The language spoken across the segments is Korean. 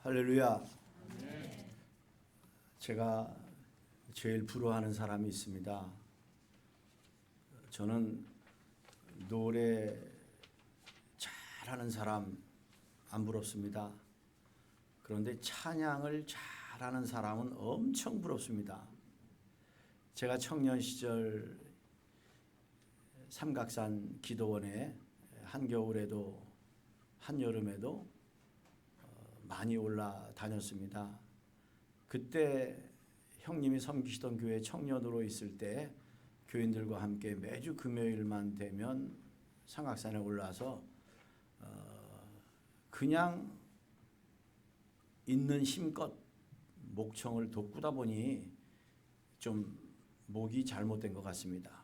할렐루야. 제가 제일 부러워하는 사람이 있습니다. 저는 노래 잘하는 사람 안 부럽습니다. 그런데 찬양을 잘하는 사람은 엄청 부럽습니다. 제가 청년 시절 삼각산 기도원에 한겨울에도 한여름에도 많이 올라다녔습니다. 그때 형님이 섬기시던 교회 청년으로 있을 때 교인들과 함께 매주 금요일만 되면 삼각산에 올라서 그냥 있는 힘껏 목청을 돋구다 보니 좀 목이 잘못된 것 같습니다.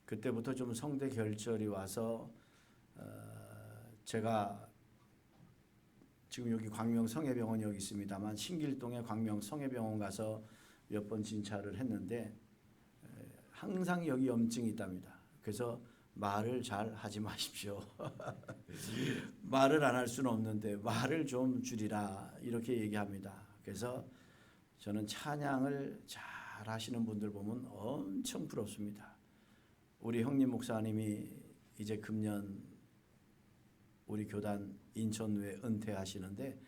그때부터 좀 성대 결절이 와서 제가 지금 여기 광명 성회병원이 여기 있습니다만 신길동에 광명 성회병원 가서 몇 번 진찰을 했는데 항상 여기 염증이 있답니다. 그래서 말을 잘 하지 마십시오. 말을 안 할 수는 없는데 말을 좀 줄이라 이렇게 얘기합니다. 그래서 저는 찬양을 잘 하시는 분들 보면 엄청 부럽습니다. 우리 형님 목사님이 이제 금년 우리 교단 인천외 은퇴하시는데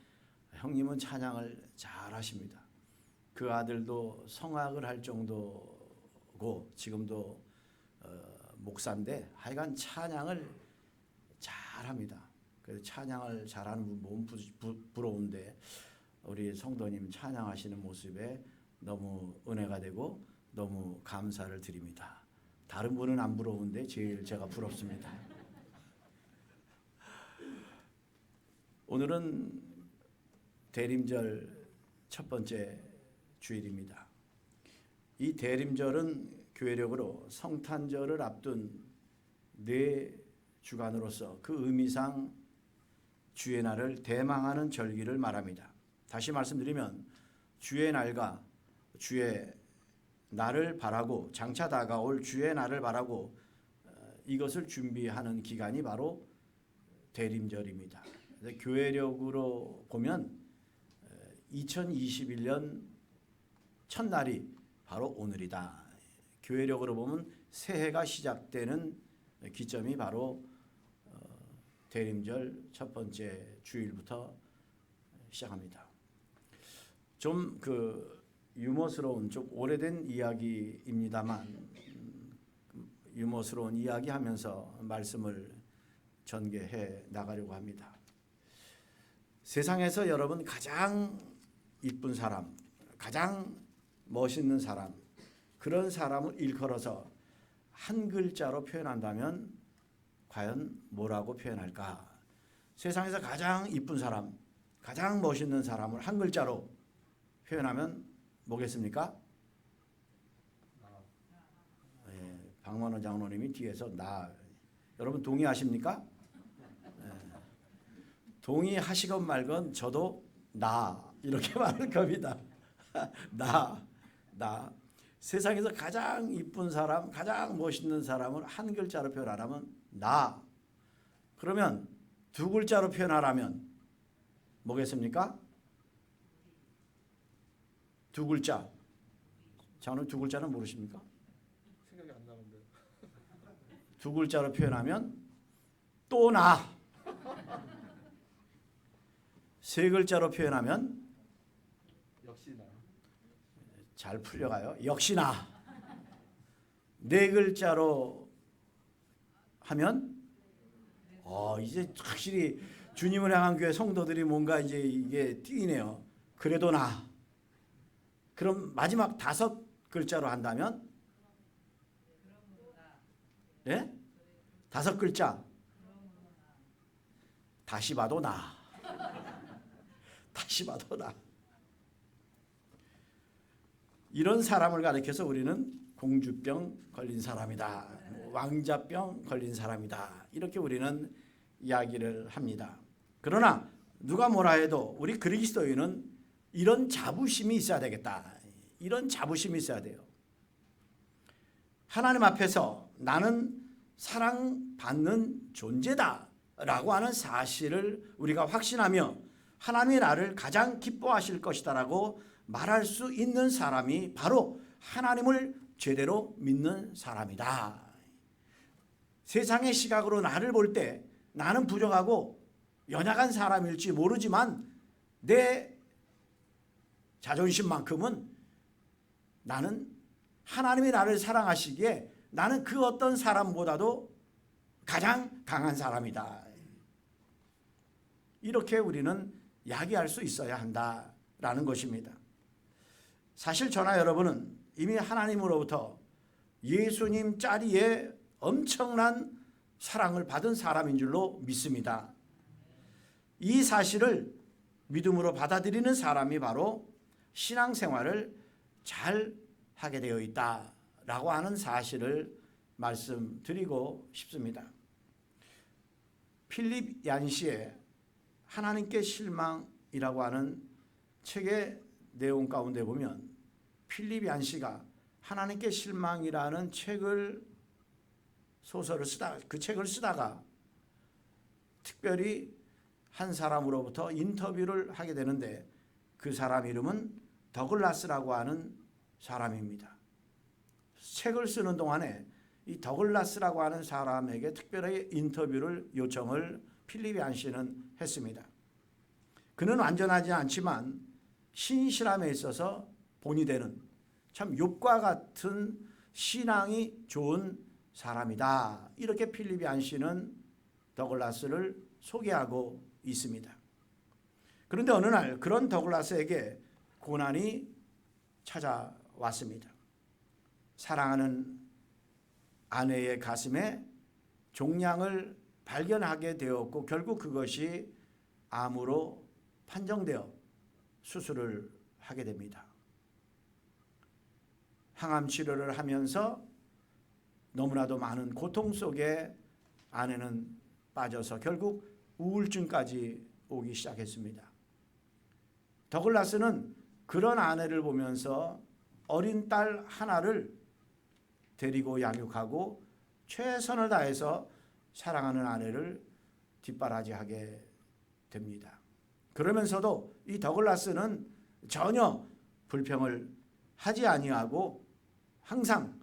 형님은 찬양을 잘 하십니다. 그 아들도 성악을 할 정도고 지금도 목사인데 하여간 찬양을 잘합니다. 그래서 찬양을 잘하는 분 보면 부러운데 우리 성도님 찬양하시는 모습에 너무 은혜가 되고 너무 감사를 드립니다. 다른 분은 안 부러운데 제일 제가 부럽습니다. 오늘은 대림절 첫 번째 주일입니다. 이 대림절은 교회력으로 성탄절을 앞둔 네 주간으로서 그 의미상 주의 날을 대망하는 절기를 말합니다. 다시 말씀드리면 주의 날과 주의 날을 바라고 장차 다가올 주의 날을 바라고 이것을 준비하는 기간이 바로 대림절입니다. 교회력으로 보면 2021년 첫날이 바로 오늘이다. 교회력으로 보면 새해가 시작되는 기점이 바로 대림절 첫 번째 주일부터 시작합니다. 좀 유머스러운 좀 오래된 이야기입니다만 유머스러운 이야기하면서 말씀을 전개해 나가려고 합니다. 세상에서 여러분 가장 이쁜 사람, 가장 멋있는 사람, 그런 사람을 일컬어서 한 글자로 표현한다면 과연 뭐라고 표현할까? 세상에서 가장 이쁜 사람, 가장 멋있는 사람을 한 글자로 표현하면 뭐겠습니까? 네, 박만원 장로님이 뒤에서 나. 여러분 동의하십니까? 동의하시건 말건 저도 나 이렇게 말할 겁니다. 나. 세상에서 가장 이쁜 사람, 가장 멋있는 사람을 한 글자로 표현하라면 나. 그러면 두 글자로 표현하라면 뭐겠습니까? 두 글자. 장로님 두 글자는 모르십니까? 생각이 안 나는데. 두 글자로 표현하면 또 나. 세 글자로 표현하면 역시나. 잘 풀려가요. 역시나. 네 글자로 하면 이제 확실히 주님을 향한 교회 성도들이 뭔가 이제 이게 띄네요. 그래도 나. 그럼 마지막 다섯 글자로 한다면 네? 다섯 글자. 다시 봐도 나. 다시 봐도 나. 이런 사람을 가리켜서 우리는 공주병 걸린 사람이다. 왕자병 걸린 사람이다. 이렇게 우리는 이야기를 합니다. 그러나 누가 뭐라 해도 우리 그리스도인은 이런 자부심이 있어야 되겠다. 이런 자부심이 있어야 돼요. 하나님 앞에서 나는 사랑받는 존재다 라고 하는 사실을 우리가 확신하며 하나님이 나를 가장 기뻐하실 것이다라고 말할 수 있는 사람이 바로 하나님을 제대로 믿는 사람이다. 세상의 시각으로 나를 볼 때 나는 부족하고 연약한 사람일지 모르지만 내 자존심만큼은 나는 하나님이 나를 사랑하시기에 나는 그 어떤 사람보다도 가장 강한 사람이다. 이렇게 우리는 야기할 수 있어야 한다라는 것입니다. 사실 저나 여러분은 이미 하나님으로부터 예수님 자리에 엄청난 사랑을 받은 사람인 줄로 믿습니다. 이 사실을 믿음으로 받아들이는 사람이 바로 신앙생활을 잘 하게 되어 있다라고 하는 사실을 말씀드리고 싶습니다. 필립 얀시의 하나님께 실망이라고 하는 책의 내용 가운데 보면 필립 얀시가 하나님께 실망이라는 소설을 쓰다 그 책을 쓰다가 특별히 한 사람으로부터 인터뷰를 하게 되는데 그 사람 이름은 더글라스라고 하는 사람입니다. 책을 쓰는 동안에 이 더글라스라고 하는 사람에게 특별히 인터뷰를 요청을 필립 얀시는 했습니다. 그는 완전하지 않지만 신실함에 있어서 본이 되는 참 욥과 같은 신앙이 좋은 사람이다. 이렇게 필립 얀시는 더글라스를 소개하고 있습니다. 그런데 어느 날 그런 더글라스에게 고난이 찾아왔습니다. 사랑하는 아내의 가슴에 종양을 발견하게 되었고 결국 그것이 암으로 판정되어 수술을 하게 됩니다. 항암 치료를 하면서 너무나도 많은 고통 속에 아내는 빠져서 결국 우울증까지 오기 시작했습니다. 더글라스는 그런 아내를 보면서 어린 딸 하나를 데리고 양육하고 최선을 다해서 사랑하는 아내를 뒷바라지하게 됩니다. 그러면서도 이 더글라스는 전혀 불평을 하지 아니하고 항상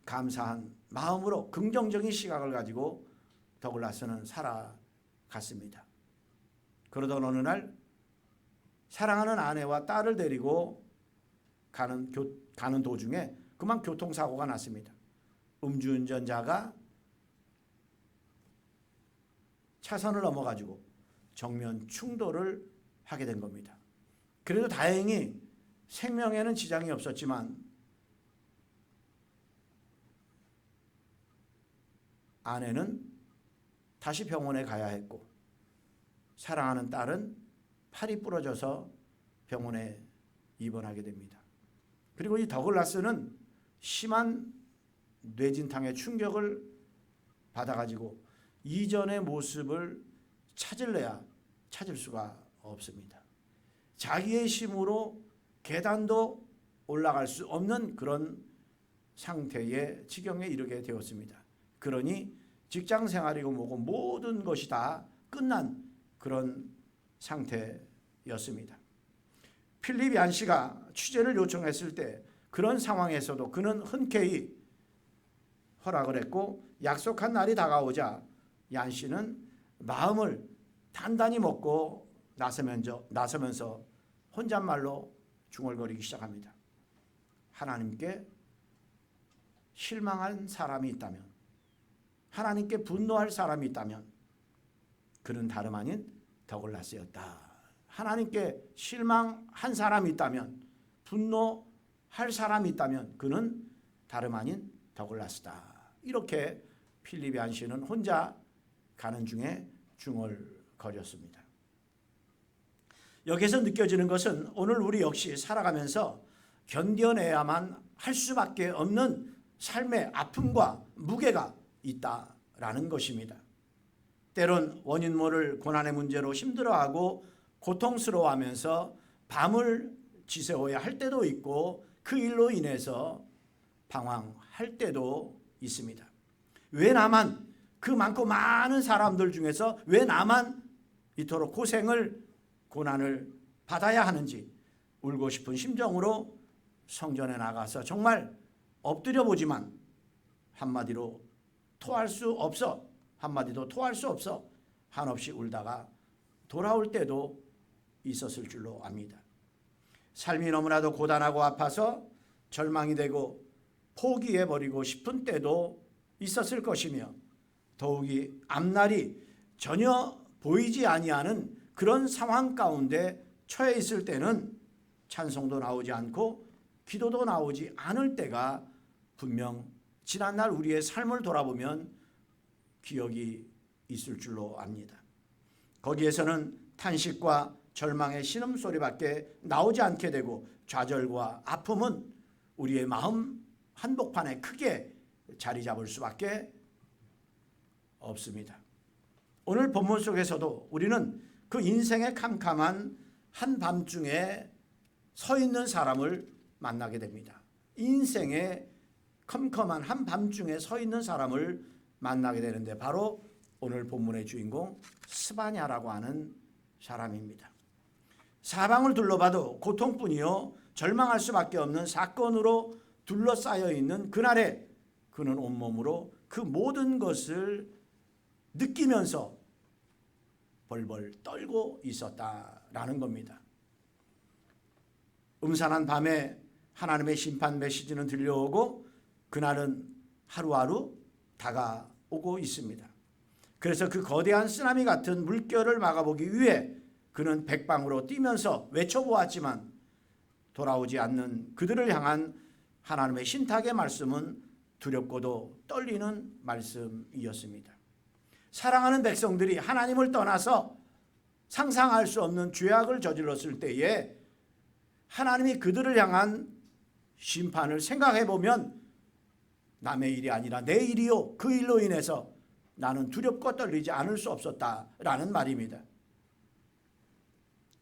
감사한 마음으로 긍정적인 시각을 가지고 더글라스는 살아갔습니다. 그러던 어느 날 사랑하는 아내와 딸을 데리고 가는 도중에 그만 교통사고가 났습니다. 음주운전자가 차선을 넘어가지고 정면 충돌을 하게 된 겁니다. 그래도 다행히 생명에는 지장이 없었지만 아내는 다시 병원에 가야 했고 사랑하는 딸은 팔이 부러져서 병원에 입원하게 됩니다. 그리고 이 더글라스는 심한 뇌진탕의 충격을 받아가지고 이전의 모습을 찾을래야 찾을 수가 없습니다. 자기의 힘으로 계단도 올라갈 수 없는 그런 상태의 지경에 이르게 되었습니다. 그러니 직장 생활이고 뭐고 모든 것이 다 끝난 그런 상태였습니다. 필립 얀시가 취재를 요청했을 때 그런 상황에서도 그는 흔쾌히 허락을 했고 약속한 날이 다가오자 얀시는 마음을 단단히 먹고 나서면서 혼잣말로 중얼거리기 시작합니다. 하나님께 실망한 사람이 있다면, 하나님께 분노할 사람이 있다면 그는 다름 아닌 더글라스였다. 하나님께 실망한 사람이 있다면, 분노할 사람이 있다면 그는 다름 아닌 더글라스다. 이렇게 필립 얀시는 혼자 가는 중에 중얼거렸습니다. 여기서 느껴지는 것은 오늘 우리 역시 살아가면서 견뎌내야만 할 수밖에 없는 삶의 아픔과 무게가 있다라는 것입니다. 때론 원인 모를 고난의 문제로 힘들어하고 고통스러워하면서 밤을 지새워야 할 때도 있고 그 일로 인해서 방황할 때도 있습니다. 왜 나만, 그 많고 많은 사람들 중에서 왜 나만 이토록 고생을 고난을 받아야 하는지 울고 싶은 심정으로 성전에 나가서 정말 엎드려 보지만 한마디도 토할 수 없어 한없이 울다가 돌아올 때도 있었을 줄로 압니다. 삶이 너무나도 고단하고 아파서 절망이 되고 포기해버리고 싶은 때도 있었을 것이며 더욱이 앞날이 전혀 보이지 아니하는 그런 상황 가운데 처해 있을 때는 찬송도 나오지 않고 기도도 나오지 않을 때가 분명 지난날 우리의 삶을 돌아보면 기억이 있을 줄로 압니다. 거기에서는 탄식과 절망의 신음소리밖에 나오지 않게 되고 좌절과 아픔은 우리의 마음 한복판에 크게 자리 잡을 수밖에 없습니다. 오늘 본문 속에서도 우리는 그 인생의 캄캄한 한밤중에 서 있는 사람을 만나게 됩니다. 인생의 컴컴한 한밤중에 서 있는 사람을 만나게 되는데 바로 오늘 본문의 주인공 스바냐라고 하는 사람입니다. 사방을 둘러봐도 고통뿐이요 절망할 수밖에 없는 사건으로 둘러싸여 있는 그날에 그는 온몸으로 그 모든 것을 느끼면서 벌벌 떨고 있었다라는 겁니다. 음산한 밤에 하나님의 심판 메시지는 들려오고 그날은 하루하루 다가오고 있습니다. 그래서 그 거대한 쓰나미 같은 물결을 막아보기 위해 그는 백방으로 뛰면서 외쳐보았지만 돌아오지 않는 그들을 향한 하나님의 신탁의 말씀은 두렵고도 떨리는 말씀이었습니다. 사랑하는 백성들이 하나님을 떠나서 상상할 수 없는 죄악을 저질렀을 때에 하나님이 그들을 향한 심판을 생각해 보면 남의 일이 아니라 내 일이요 그 일로 인해서 나는 두렵고 떨리지 않을 수 없었다라는 말입니다.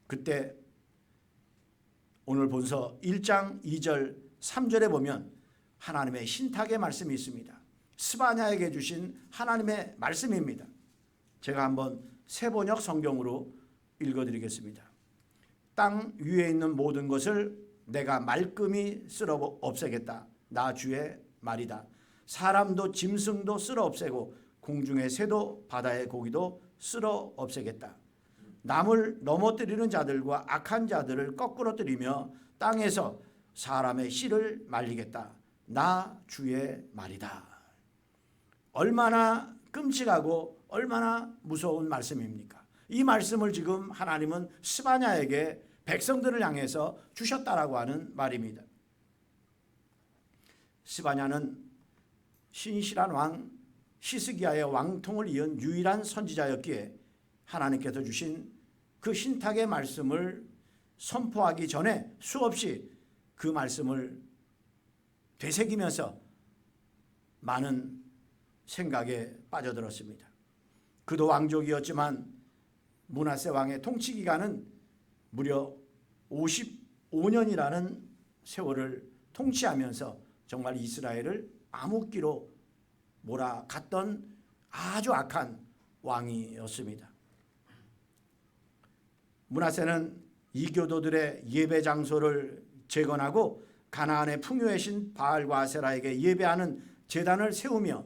그때 오늘 본서 1장 2절 3절에 보면 하나님의 신탁의 말씀이 있습니다. 스바냐에게 주신 하나님의 말씀입니다. 제가 한번 새번역 성경으로 읽어드리겠습니다. 땅 위에 있는 모든 것을 내가 말끔히 쓸어 없애겠다. 나 주의 말이다. 사람도 짐승도 쓸어 없애고 공중의 새도 바다의 고기도 쓸어 없애겠다. 남을 넘어뜨리는 자들과 악한 자들을 거꾸로 뜨리며 땅에서 사람의 씨를 말리겠다. 나 주의 말이다. 얼마나 끔찍하고 얼마나 무서운 말씀입니까? 이 말씀을 지금 하나님은 스바냐에게 백성들을 향해서 주셨다라고 하는 말입니다. 스바냐는 신실한 왕 시스기야의 왕통을 이은 유일한 선지자였기에 하나님께서 주신 그 신탁의 말씀을 선포하기 전에 수없이 그 말씀을 되새기면서 많은 생각에 빠져들었습니다. 그도 왕족이었지만 므낫세 왕의 통치 기간은 무려 55년이라는 세월을 통치하면서 정말 이스라엘을 암흑기로 몰아갔던 아주 악한 왕이었습니다. 므낫세는 이교도들의 예배 장소를 재건하고 가나안의 풍요의 신 바알과 아세라에게 예배하는 제단을 세우며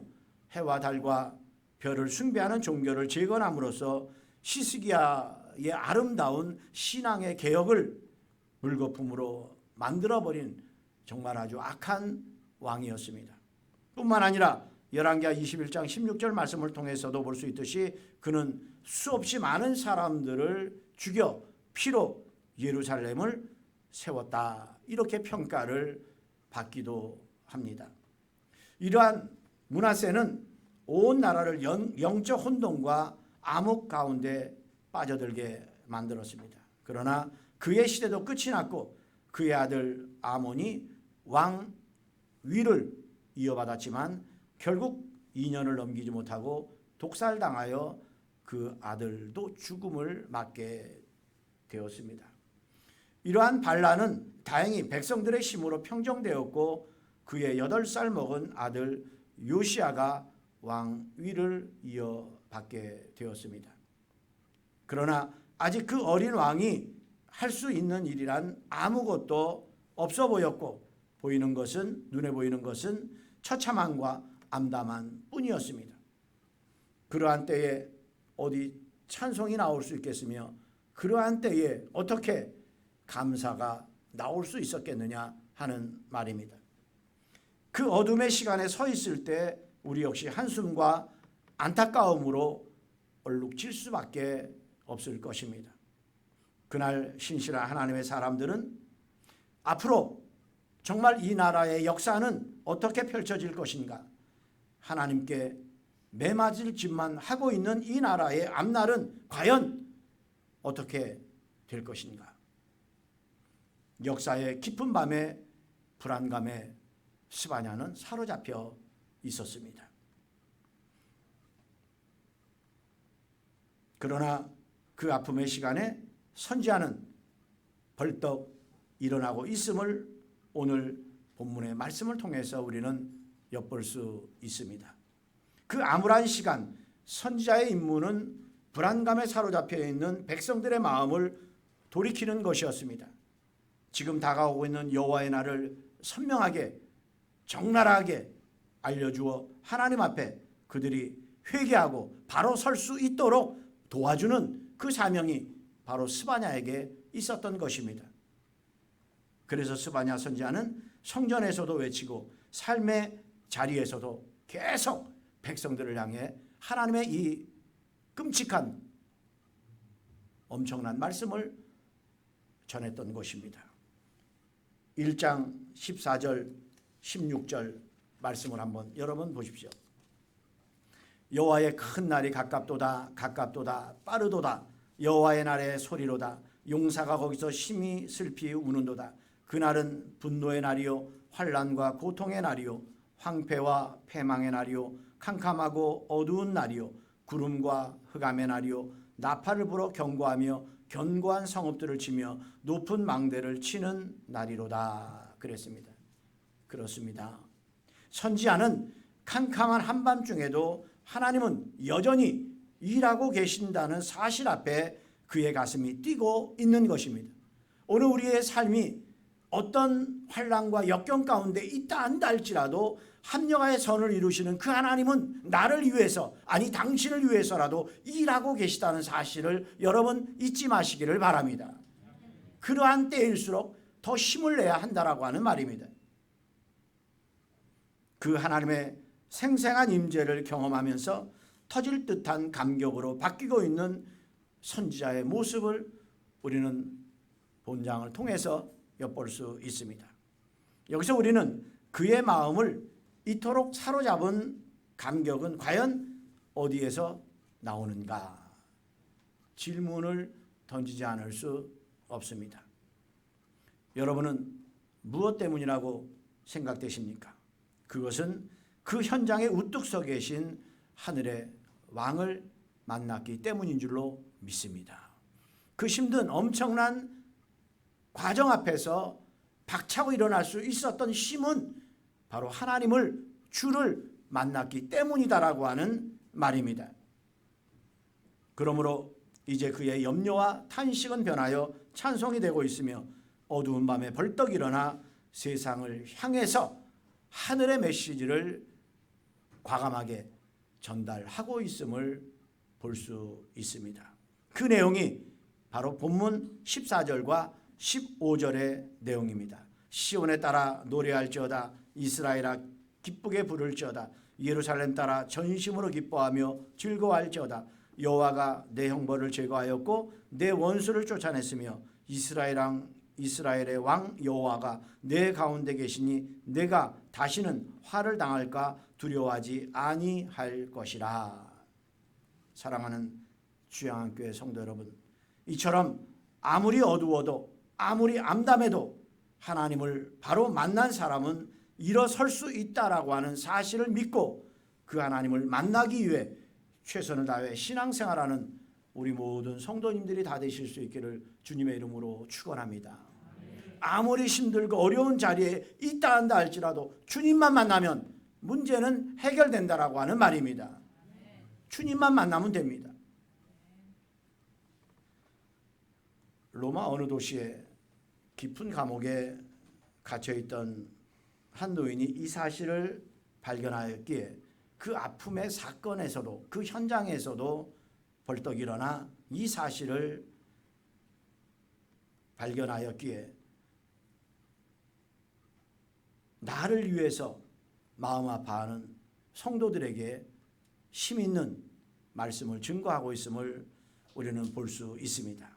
해와 달과 별을 숭배하는 종교를 재건함으로써 시스기야의 아름다운 신앙의 개혁을 물거품으로 만들어버린 정말 아주 악한 왕이었습니다. 뿐만 아니라 열왕기하 21장 16절 말씀을 통해서도 볼 수 있듯이 그는 수없이 많은 사람들을 죽여 피로 예루살렘을 세웠다. 이렇게 평가를 받기도 합니다. 이러한 므낫세는 온 나라를 영적 혼돈과 암흑 가운데 빠져들게 만들었습니다. 그러나 그의 시대도 끝이 났고 그의 아들 아몬이 왕위를 이어받았지만 결국 2년을 넘기지 못하고 독살당하여 그 아들도 죽음을 맞게 되었습니다. 이러한 반란은 다행히 백성들의 힘으로 평정되었고 그의 8살 먹은 아들 요시야가 왕위를 이어받게 되었습니다. 그러나 아직 그 어린 왕이 할 수 있는 일이란 아무것도 없어 보였고 눈에 보이는 것은 처참함과 암담한 뿐이었습니다. 그러한 때에 어디 찬송이 나올 수 있겠으며 그러한 때에 어떻게 감사가 나올 수 있었겠느냐 하는 말입니다. 그 어둠의 시간에 서 있을 때 우리 역시 한숨과 안타까움으로 얼룩질 수밖에 없을 것입니다. 그날 신실한 하나님의 사람들은 앞으로 정말 이 나라의 역사는 어떻게 펼쳐질 것인가, 하나님께 매맞을 짓만 하고 있는 이 나라의 앞날은 과연 어떻게 될 것인가. 역사의 깊은 밤에 불안감에 스바냐는 사로잡혀 있었습니다. 그러나 그 아픔의 시간에 선지자는 벌떡 일어나고 있음을 오늘 본문의 말씀을 통해서 우리는 엿볼 수 있습니다. 그 암울한 시간, 선지자의 임무는 불안감에 사로잡혀 있는 백성들의 마음을 돌이키는 것이었습니다. 지금 다가오고 있는 여호와의 날을 선명하게 적나라하게 알려주어 하나님 앞에 그들이 회개하고 바로 설 수 있도록 도와주는 그 사명이 바로 스바냐에게 있었던 것입니다. 그래서 스바냐 선지자는 성전에서도 외치고 삶의 자리에서도 계속 백성들을 향해 하나님의 이 끔찍한 엄청난 말씀을 전했던 것입니다. 1장 14절 16절 말씀을 한번 여러분 보십시오. 여호와의 큰 날이 가깝도다 가깝도다 빠르도다 여호와의 날의 소리로다 용사가 거기서 심히 슬피 우는도다. 그날은 분노의 날이요 환난과 고통의 날이요 황폐와 패망의 날이요 캄캄하고 어두운 날이요 구름과 흑암의 날이요 나팔을 불어 경고하며 견고한 성읍들을 치며 높은 망대를 치는 날이로다 그랬습니다. 그렇습니다. 선지자는 캄캄한 한밤중에도 하나님은 여전히 일하고 계신다는 사실 앞에 그의 가슴이 뛰고 있는 것입니다. 오늘 우리의 삶이 어떤 환난과 역경 가운데 있다 한다 할지라도 합력하여 선을 이루시는 그 하나님은 나를 위해서, 아니 당신을 위해서라도 일하고 계시다는 사실을 여러분 잊지 마시기를 바랍니다. 그러한 때일수록 더 힘을 내야 한다라고 하는 말입니다. 그 하나님의 생생한 임재를 경험하면서 터질 듯한 감격으로 바뀌고 있는 선지자의 모습을 우리는 본장을 통해서 엿볼 수 있습니다. 여기서 우리는 그의 마음을 이토록 사로잡은 감격은 과연 어디에서 나오는가? 질문을 던지지 않을 수 없습니다. 여러분은 무엇 때문이라고 생각되십니까? 그것은 그 현장에 우뚝 서 계신 하늘의 왕을 만났기 때문인 줄로 믿습니다. 그 힘든 엄청난 과정 앞에서 박차고 일어날 수 있었던 힘은 바로 하나님을 주를 만났기 때문이다라고 하는 말입니다. 그러므로 이제 그의 염려와 탄식은 변하여 찬송이 되고 있으며 어두운 밤에 벌떡 일어나 세상을 향해서 하늘의 메시지를 과감하게 전달하고 있음을 볼 수 있습니다. 그 내용이 바로 본문 14절과 15절의 내용입니다. 시온에 따라 노래할지어다 이스라엘아 기쁘게 부를지어다 예루살렘 따라 전심으로 기뻐하며 즐거워할지어다 여호와가 내 형벌을 제거하였고 내 원수를 쫓아냈으며 이스라엘의 왕 여호와가 내 가운데 계시니 내가 다시는 화를 당할까 두려워하지 아니할 것이라. 사랑하는 주양한교회 성도 여러분, 이처럼 아무리 어두워도 아무리 암담해도 하나님을 바로 만난 사람은 일어설 수 있다라고 하는 사실을 믿고 그 하나님을 만나기 위해 최선을 다해 신앙생활하는 우리 모든 성도님들이 다 되실 수 있기를 주님의 이름으로 축원합니다. 아무리 힘들고 어려운 자리에 있다 한다 할지라도 주님만 만나면 문제는 해결된다라고 하는 말입니다. 주님만 만나면 됩니다. 로마 어느 도시에 깊은 감옥에 갇혀있던 한 노인이 이 사실을 발견하였기에 그 아픔의 사건에서도 그 현장에서도 벌떡 일어나 이 사실을 발견하였기에 나를 위해서 마음 아파하는 성도들에게 힘 있는 말씀을 증거하고 있음을 우리는 볼 수 있습니다.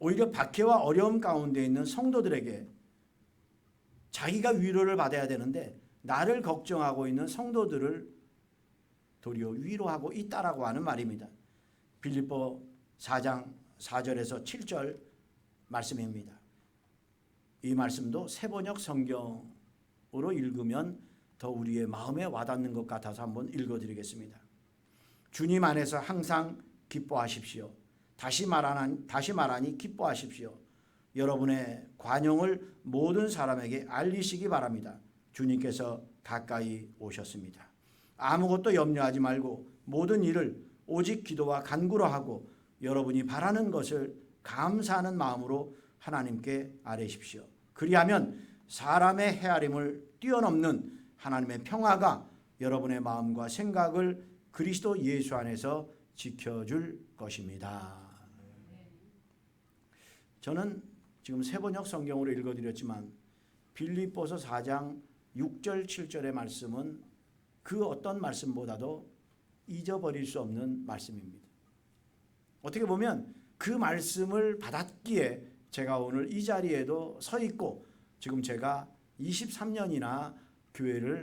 오히려 박해와 어려움 가운데 있는 성도들에게 자기가 위로를 받아야 되는데 나를 걱정하고 있는 성도들을 도리어 위로하고 있다라고 하는 말입니다. 빌립보 4장 4절에서 7절 말씀입니다. 이 말씀도 세번역 성경으로 읽으면 더 우리의 마음에 와닿는 것 같아서 한번 읽어드리겠습니다. 주님 안에서 항상 기뻐하십시오. 다시 말하니 기뻐하십시오. 여러분의 관용을 모든 사람에게 알리시기 바랍니다. 주님께서 가까이 오셨습니다. 아무것도 염려하지 말고 모든 일을 오직 기도와 간구로 하고 여러분이 바라는 것을 감사하는 마음으로 하나님께 아뢰십시오. 그리하면 사람의 헤아림을 뛰어넘는 하나님의 평화가 여러분의 마음과 생각을 그리스도 예수 안에서 지켜줄 것입니다. 저는 지금 세번역 성경으로 읽어드렸지만 빌립보서 4장 6절 7절의 말씀은 그 어떤 말씀보다도 잊어버릴 수 없는 말씀입니다. 어떻게 보면 그 말씀을 받았기에 제가 오늘 이 자리에도 서 있고 지금 제가 23년이나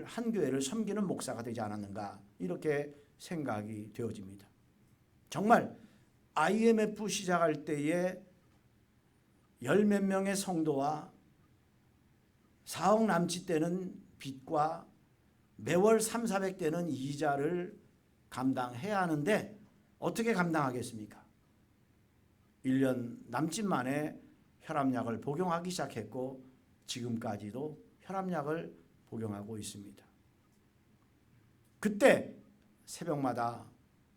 한 교회를 섬기는 목사가 되지 않았는가 이렇게 생각이 되어집니다. 정말 IMF 시작할 때에 10몇 명의 성도와 4억 남짓 되는 빚과 매월 300~400대는 이자를 감당해야 하는데 어떻게 감당하겠습니까? 1년 남짓 만에 혈압약을 복용하기 시작했고 지금까지도 혈압약을 복용하고 있습니다. 그때 새벽마다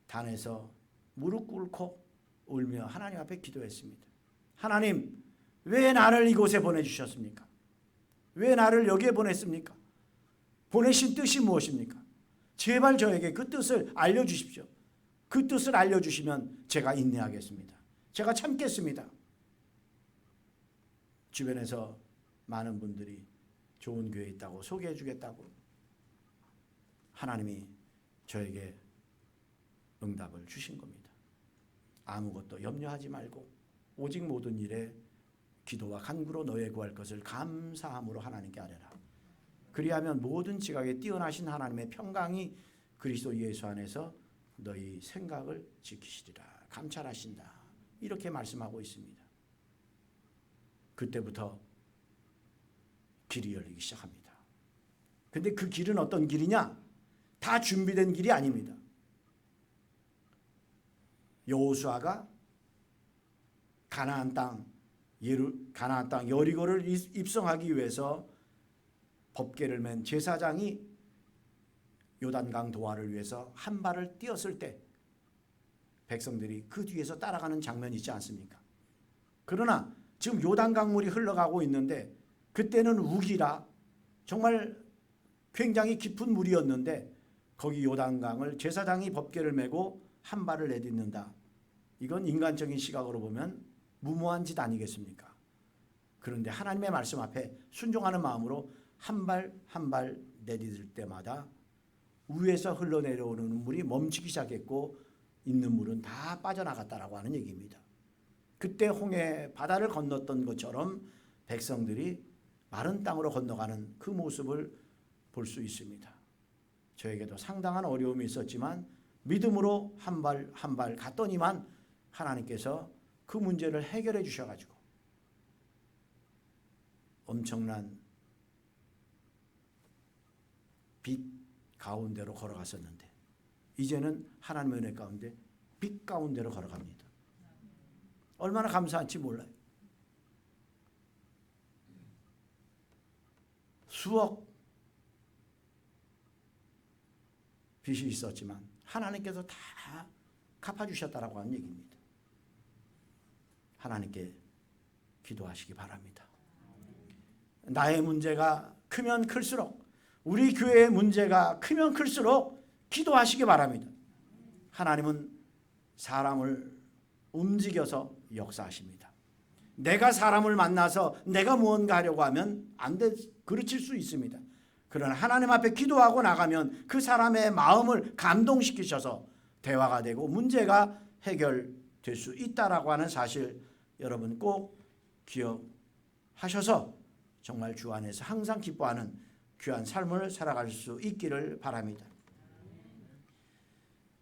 단에서 무릎 꿇고 울며 하나님 앞에 기도했습니다. 하나님, 왜 나를 이곳에 보내주셨습니까? 왜 나를 여기에 보냈습니까? 보내신 뜻이 무엇입니까? 제발 저에게 그 뜻을 알려주십시오. 그 뜻을 알려주시면 제가 인내하겠습니다. 제가 참겠습니다. 주변에서 많은 분들이 좋은 교회 있다고 소개해 주겠다고 하나님이 저에게 응답을 주신 겁니다. 아무것도 염려하지 말고 오직 모든 일에 기도와 간구로 너의 구할 것을 감사함으로 하나님께 아뢰라. 그리하면 모든 지각에 뛰어나신 하나님의 평강이 그리스도 예수 안에서 너희 생각을 지키시리라. 감찰하신다. 이렇게 말씀하고 있습니다. 그때부터 길이 열리기 시작합니다. 근데 그 길은 어떤 길이냐? 다 준비된 길이 아닙니다. 여호수아가 가나안 땅 여리고를 입성하기 위해서 법궤를 맨 제사장이 요단강 도하를 위해서 한 발을 띄었을 때 백성들이 그 뒤에서 따라가는 장면이 있지 않습니까? 그러나 지금 요단강물이 흘러가고 있는데 그때는 우기라 정말 굉장히 깊은 물이었는데 거기 요단강을 제사장이 법궤를 메고 한 발을 내딛는다. 이건 인간적인 시각으로 보면 무모한 짓 아니겠습니까? 그런데 하나님의 말씀 앞에 순종하는 마음으로 한 발 한 발 내딛을 때마다 위에서 흘러내려오는 물이 멈추기 시작했고 있는 물은 다 빠져나갔다라고 하는 얘기입니다. 그때 홍해 바다를 건넜던 것처럼 백성들이 마른 땅으로 건너가는 그 모습을 볼 수 있습니다. 저에게도 상당한 어려움이 있었지만 믿음으로 한 발 한 발 갔더니만 하나님께서 그 문제를 해결해 주셔가지고 엄청난 빛 가운데로 걸어갔었는데 이제는 하나님의 은혜 가운데 빛 가운데로 걸어갑니다. 얼마나 감사한지 몰라요. 수억 빚이 있었지만 하나님께서 다 갚아주셨다라고 하는 얘기입니다. 하나님께 기도하시기 바랍니다. 나의 문제가 크면 클수록, 우리 교회의 문제가 크면 클수록 기도하시기 바랍니다. 하나님은 사람을 움직여서 역사하십니다. 내가 사람을 만나서 내가 무언가 하려고 하면 그르칠 수 있습니다. 그러나 하나님 앞에 기도하고 나가면 그 사람의 마음을 감동시키셔서 대화가 되고 문제가 해결될 수 있다라고 하는 사실 여러분 꼭 기억하셔서 정말 주 안에서 항상 기뻐하는 귀한 삶을 살아갈 수 있기를 바랍니다.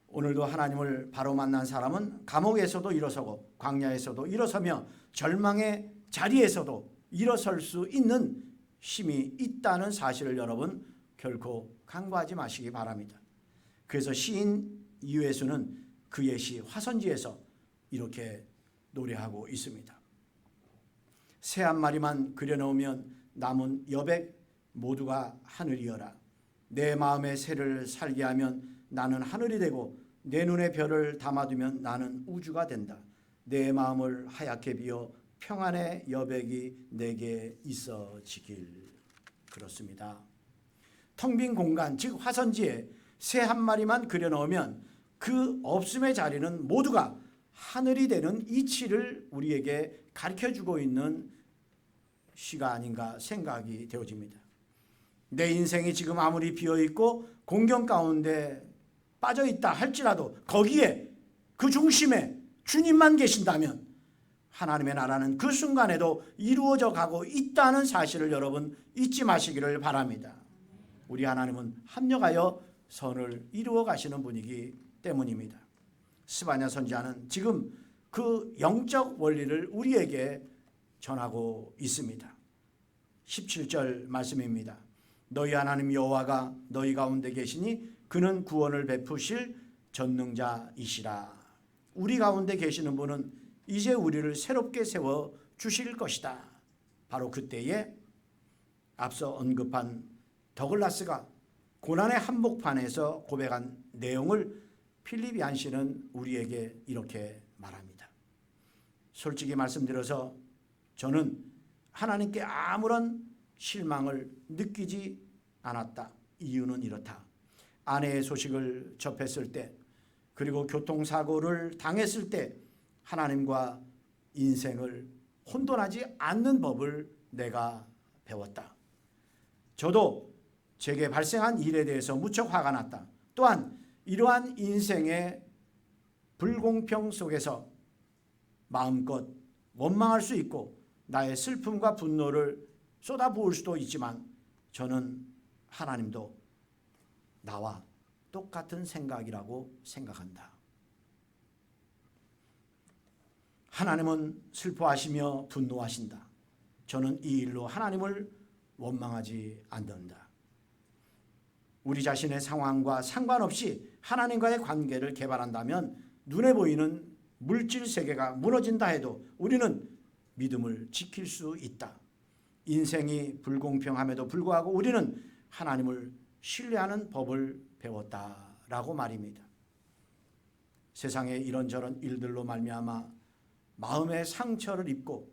오늘도 하나님을 바로 만난 사람은 감옥에서도 일어서고 광야에서도 일어서며 절망의 자리에서도 일어설 수 있는 힘이 있다는 사실을 여러분 결코 간과하지 마시기 바랍니다. 그래서 시인 이회수는 그의 시 화선지에서 이렇게 노래하고 있습니다. 새 한 마리만 그려놓으면 남은 여백 모두가 하늘이여라. 내 마음의 새를 살게 하면 나는 하늘이 되고 내 눈에 별을 담아두면 나는 우주가 된다. 내 마음을 하얗게 비워 평안의 여백이 내게 있어지길. 그렇습니다. 텅 빈 공간 즉 화선지에 새 한 마리만 그려넣으면 그 없음의 자리는 모두가 하늘이 되는 이치를 우리에게 가르쳐주고 있는 시가 아닌가 생각이 되어집니다. 내 인생이 지금 아무리 비어있고 공경 가운데 빠져있다 할지라도 거기에 그 중심에 주님만 계신다면 하나님의 나라는 그 순간에도 이루어져 가고 있다는 사실을 여러분 잊지 마시기를 바랍니다. 우리 하나님은 합력하여 선을 이루어 가시는 분이기 때문입니다. 스바냐 선지자는 지금 그 영적 원리를 우리에게 전하고 있습니다. 17절 말씀입니다. 너희 하나님 여호와가 너희 가운데 계시니 그는 구원을 베푸실 전능자이시라. 우리 가운데 계시는 분은 이제 우리를 새롭게 세워 주실 것이다. 바로 그때에 앞서 언급한 더글라스가 고난의 한복판에서 고백한 내용을 필립 얀시는 우리에게 이렇게 말합니다. 솔직히 말씀드려서 저는 하나님께 아무런 실망을 느끼지 않았다. 이유는 이렇다. 아내의 소식을 접했을 때 그리고 교통사고를 당했을 때 하나님과 인생을 혼돈하지 않는 법을 내가 배웠다. 저도 제게 발생한 일에 대해서 무척 화가 났다. 또한 이러한 인생의 불공평 속에서 마음껏 원망할 수 있고 나의 슬픔과 분노를 쏟아부을 수도 있지만 저는 하나님도 나와 똑같은 생각이라고 생각한다. 하나님은 슬퍼하시며 분노하신다. 저는 이 일로 하나님을 원망하지 않는다. 우리 자신의 상황과 상관없이 하나님과의 관계를 개발한다면 눈에 보이는 물질 세계가 무너진다 해도 우리는 믿음을 지킬 수 있다. 인생이 불공평함에도 불구하고 우리는 하나님을 신뢰하는 법을 배웠다라고 말입니다. 세상의 이런저런 일들로 말미암아 마음의 상처를 입고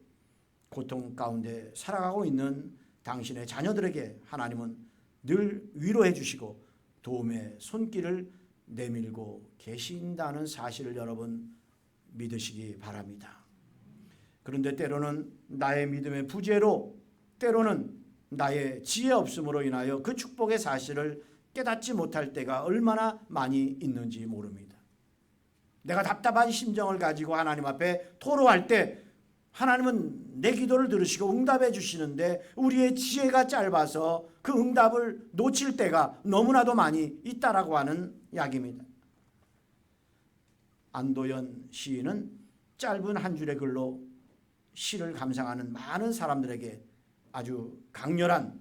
고통 가운데 살아가고 있는 당신의 자녀들에게 하나님은 늘 위로해 주시고 도움의 손길을 내밀고 계신다는 사실을 여러분 믿으시기 바랍니다. 그런데 때로는 나의 믿음의 부재로 때로는 나의 지혜 없음으로 인하여 그 축복의 사실을 깨닫지 못할 때가 얼마나 많이 있는지 모릅니다. 내가 답답한 심정을 가지고 하나님 앞에 토로할 때 하나님은 내 기도를 들으시고 응답해 주시는데 우리의 지혜가 짧아서 그 응답을 놓칠 때가 너무나도 많이 있다라고 하는 이야기입니다. 안도연 시인은 짧은 한 줄의 글로 시를 감상하는 많은 사람들에게 아주 강렬한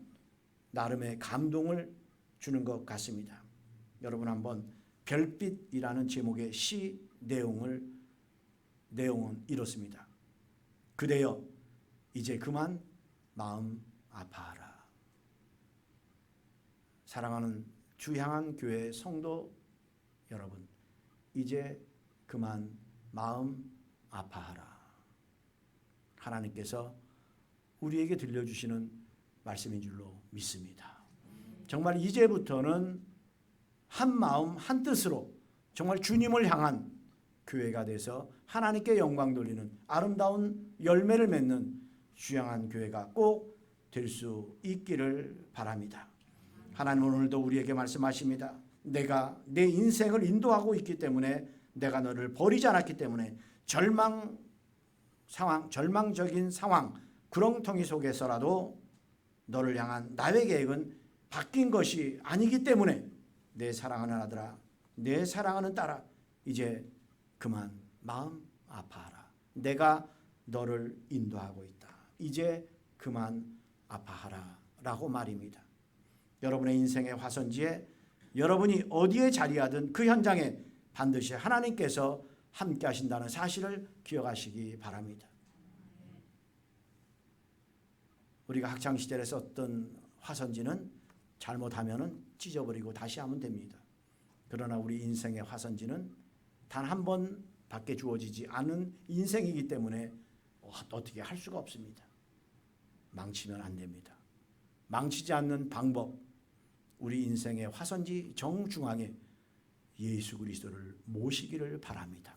나름의 감동을 주는 것 같습니다. 여러분 한번 별빛이라는 제목의 시 내용은 이렇습니다. 그대여 이제 그만 마음 아파하라. 사랑하는 주향한 교회 성도 여러분, 이제 그만 마음 아파하라. 하나님께서 우리에게 들려주시는 말씀인 줄로 믿습니다. 정말 이제부터는 한 마음 한 뜻으로 정말 주님을 향한 교회가 돼서 하나님께 영광 돌리는 아름다운 열매를 맺는 주양한 교회가 꼭 될 수 있기를 바랍니다. 하나님은 오늘도 우리에게 말씀하십니다. 내가 내 인생을 인도하고 있기 때문에, 내가 너를 버리지 않았기 때문에 절망적인 상황, 구렁텅이 속에서라도 너를 향한 나의 계획은 바뀐 것이 아니기 때문에 내 사랑하는 아들아, 내 사랑하는 딸아, 이제 그만 마음 아파하라. 내가 너를 인도하고 있다. 이제 그만 아파하라 라고 말입니다. 여러분의 인생의 화선지에 여러분이 어디에 자리하든 그 현장에 반드시 하나님께서 함께 하신다는 사실을 기억하시기 바랍니다. 우리가 학창시절에 썼던 화선지는 잘못하면 찢어버리고 다시 하면 됩니다. 그러나 우리 인생의 화선지는 단 한 번밖에 주어지지 않은 인생이기 때문에 어떻게 할 수가 없습니다. 망치면 안 됩니다. 망치지 않는 방법, 우리 인생의 화선지 정중앙에 예수 그리스도를 모시기를 바랍니다.